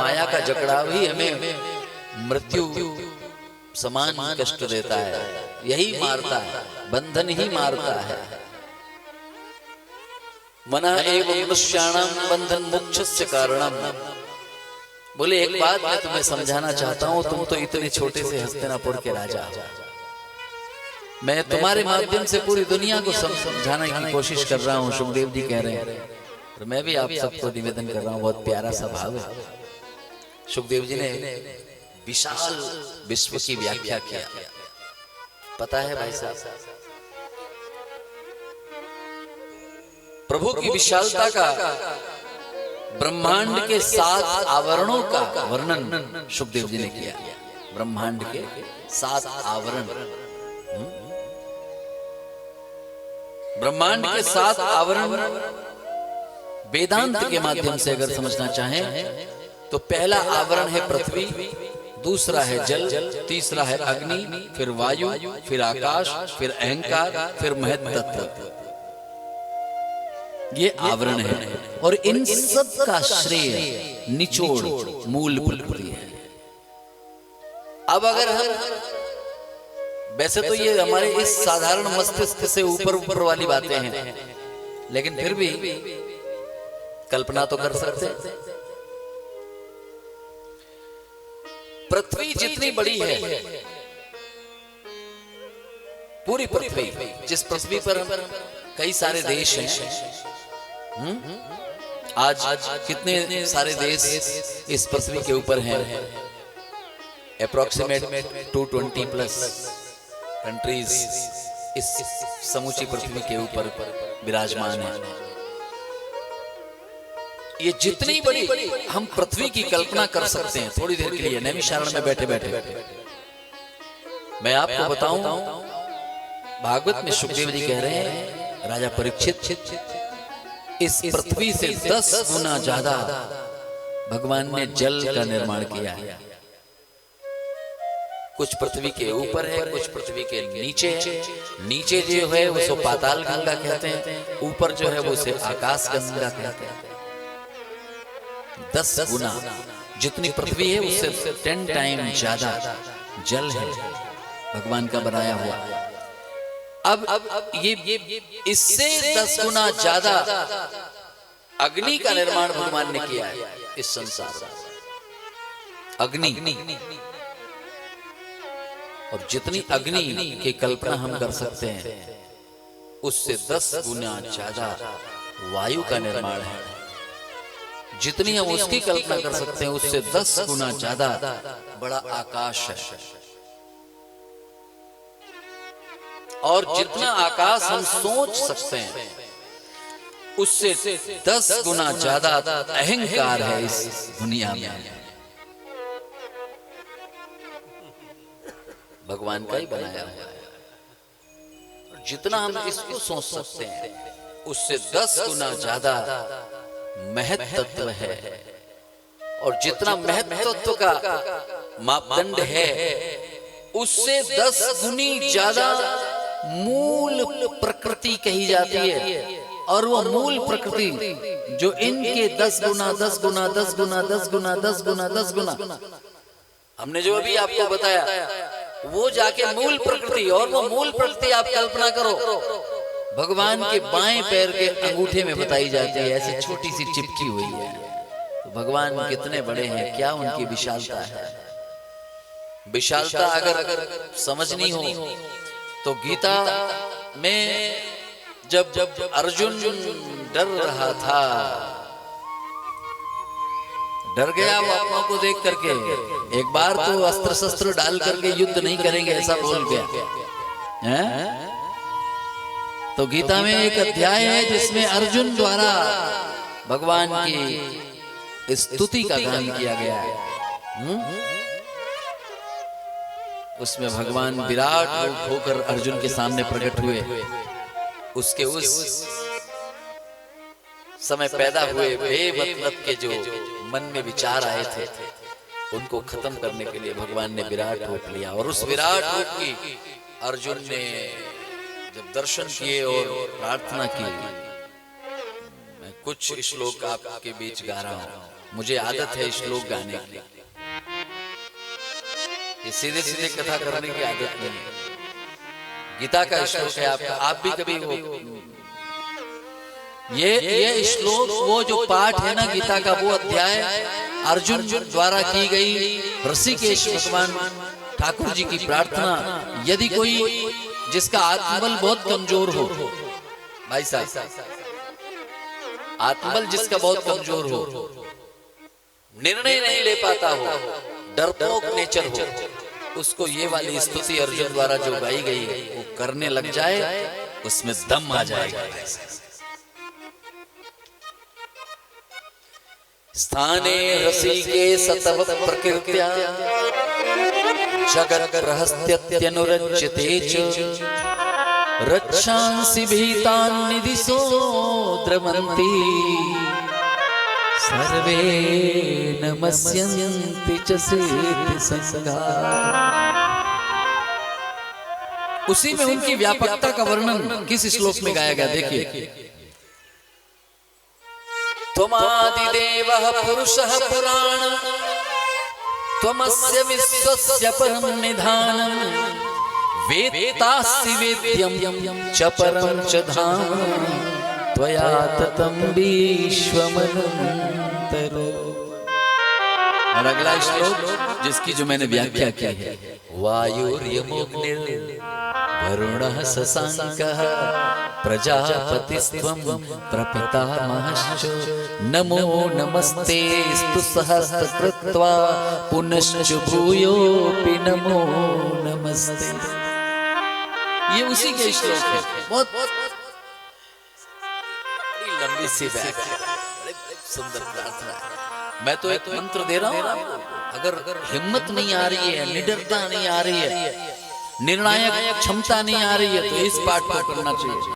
माया का जकड़ाव ही हमें मृत्यु समान कष्ट देता है, यही मारता है, बंधन ही मारता है। मना एवं मनुष्याणाम बंधन मोक्षस्य कारणम। बोले एक बात मैं तुम्हें समझाना चाहता हूं, तुम तो इतने छोटे से हस्तिनापुर के राजा हो, मैं तुम्हारे माध्यम से पूरी दुनिया को समझाने की कोशिश कर रहा हूं। सुखदेव जी कह रहे हैं, और मैं भी आप सबको निवेदन कर रहा हूं, बहुत प्यारा सा भाव है। सुखदेव जी ने विशाल विश्व की व्याख्या किया, पता है भाई साहब, प्रभु की विशालता का, ब्रह्मांड के 7 आवरणों का वर्णन सुखदेव जी ने किया। ब्रह्मांड के 7 आवरण, ब्रह्मांड के 7 आवरण वेदांत के माध्यम से अगर समझना चाहें तो पहला आवरण है पृथ्वी, दूसरा है जल, तीसरा है अग्नि, फिर वायु, फिर आकाश, फिर अहंकार, फिर महत् तत्व। ये आवरण है, और इन सब का श्रेय निचोड़ मूल प्रकृति है। अब अगर हम, वैसे तो ये हमारे इस साधारण मस्तिष्क से ऊपर ऊपर वाली बातें हैं, लेकिन फिर भी कल्पना तो कर सकते हैं। पृथ्वी जितनी बड़ी है, पूरी पृथ्वी, जिस पृथ्वी पर कई सारे देश हैं, आज कितने सारे देश इस पृथ्वी के ऊपर हैं, अप्रोक्सीमेट 220+ कंट्रीज इस समूची पृथ्वी के ऊपर विराजमान है। ये जितनी बड़ी हम पृथ्वी की कल्पना कर सकते हैं थोड़ी देर के लिए, नैमिषारण्य में बैठे बैठे, मैं आपको बताऊं, भागवत में सुखदेव जी कह रहे हैं, राजा परीक्षित, इस पृथ्वी से 10 गुना ज्यादा भगवान ने जल का निर्माण किया है। कुछ पृथ्वी के ऊपर है, कुछ पृथ्वी के नीचे है। नीचे जो है उसे पाताल गंगा कहते हैं, ऊपर जो है वो उसे आकाश गंगा कहते हैं। 10 गुना जितनी पृथ्वी है उससे 10 टाइम ज्यादा जल है भगवान का बनाया हुआ। अब ये इससे 10 गुना ज्यादा अग्नि का निर्माण भगवान ने किया है इस संसार में। अग्नि, और जितनी अग्नि की कल्पना हम कर सकते हैं उससे 10 गुना ज्यादा वायु का निर्माण है। जितनी हम उसकी कल्पना कर सकते हैं उससे 10 गुना ज्यादा बड़ा आकाश है। और जितना आकाश हम सोच सकते हैं उससे 10 गुना ज्यादा अहंकार है इस दुनिया में। भगवान का ही बनाया हुआ है। जितना हम इसको सोच सकते हैं उससे 10 गुना ज्यादा महत् तत्व है। और जितना महत् तत्व का मापदंड है उससे 10 गुनी ज्यादा मूल प्रकृति कही जाती है। और वो मूल प्रकृति जो इनके 10 गुना 10 गुना 10 गुना 10 गुना 10 गुना 10 गुना, हमने जो अभी आपको बताया वो जाके मूल प्रकृति, और वो मूल प्रकृति आप कल्पना करो भगवान के बाएं पैर के अंगूठे में बताई जाती है, ऐसी छोटी सी चिपकी हुई है। तो भगवान कितने बड़े हैं, क्या उनकी विशालता है। विशालता अगर समझनी हो तो गीता में जब अर्जुन डर रहा था, डर गया वो अपनों को देख करके, एक बार तो अस्त्र शस्त्र डाल करके युद्ध नहीं करेंगे ऐसा बोल गया है? तो गीता में एक अध्याय है जिसमें अर्जुन द्वारा भगवान की स्तुति का गान किया गया है। उसमें भगवान विराट रूप होकर अर्जुन के सामने प्रकट हुए। उसके उस समय पैदा हुए बेमतलब के जो मन में विचार आए थे उनको खत्म करने के लिए भगवान ने विराट रूप लिया। और उस विराट रूप की अर्जुन ने जब दर्शन किए और प्रार्थना की, मैं कुछ श्लोक आपके बीच गा रहा हूं। मुझे आदत है श्लोक गाने की, ये सीधे सीधे कथा करने की आदत नहीं है। गीता का श्लोक है, आप भी कभी वो ये श्लोक, वो जो पाठ है ना गीता का, वो अध्याय अर्जुन द्वारा की गई ऋषिकेश भगवान ठाकुर जी की प्रार्थना। यदि कोई जिसका आत्मबल बहुत कमजोर हो, भाई साहब, आत्मबल जिसका बहुत कमजोर हो, निर्णय नहीं ले पाता हो, डरपोक नेचर हो, उसको ये वाली स्तुति अर्जुन द्वारा जो गाई गई है वो करने लग जाए, उसमें दम आ जाएगा। स्थाने ऋषिकेश तव प्रकृत्या जगत् रहस्यत्यनुरच्यते च रक्षांसि भीतानि दिशो द्रवन्ति सर्वे नमस्यन्ति च सेत्संगा। उसी में उनकी व्यापकता का वर्णन किस श्लोक में गाया गया, देखिए। त्वमादिदेवः पुरुषः पुराण त्वमस्य विश्वस्य परं निधानम् वेत्तासि वेद्यं च परं च धाम त्वया ततं विश्वमनन्तरो। और अगला श्लोक जिसकी जो मैंने व्याख्या की है, वायुर्यमोऽग्निर्वरुणः शशाङ्कः प्रजापतिस्त्वं प्रपितामहश्च नमो नमस्तेस्तु सहस्रकृत्वा पुनश्च भूयोऽपि नमो नमस्ते। ये उसी के श्लोक है, बहुत लंबी सी व्याख्या, सुंदर प्रार्थना। मैं तो एक मंत्र दे रहा हूँ, अगर हिम्मत नहीं आ रही है, निडरता नहीं आ रही है, निर्णायक क्षमता नहीं आ रही है, तो इस पाठ को करना चाहिए।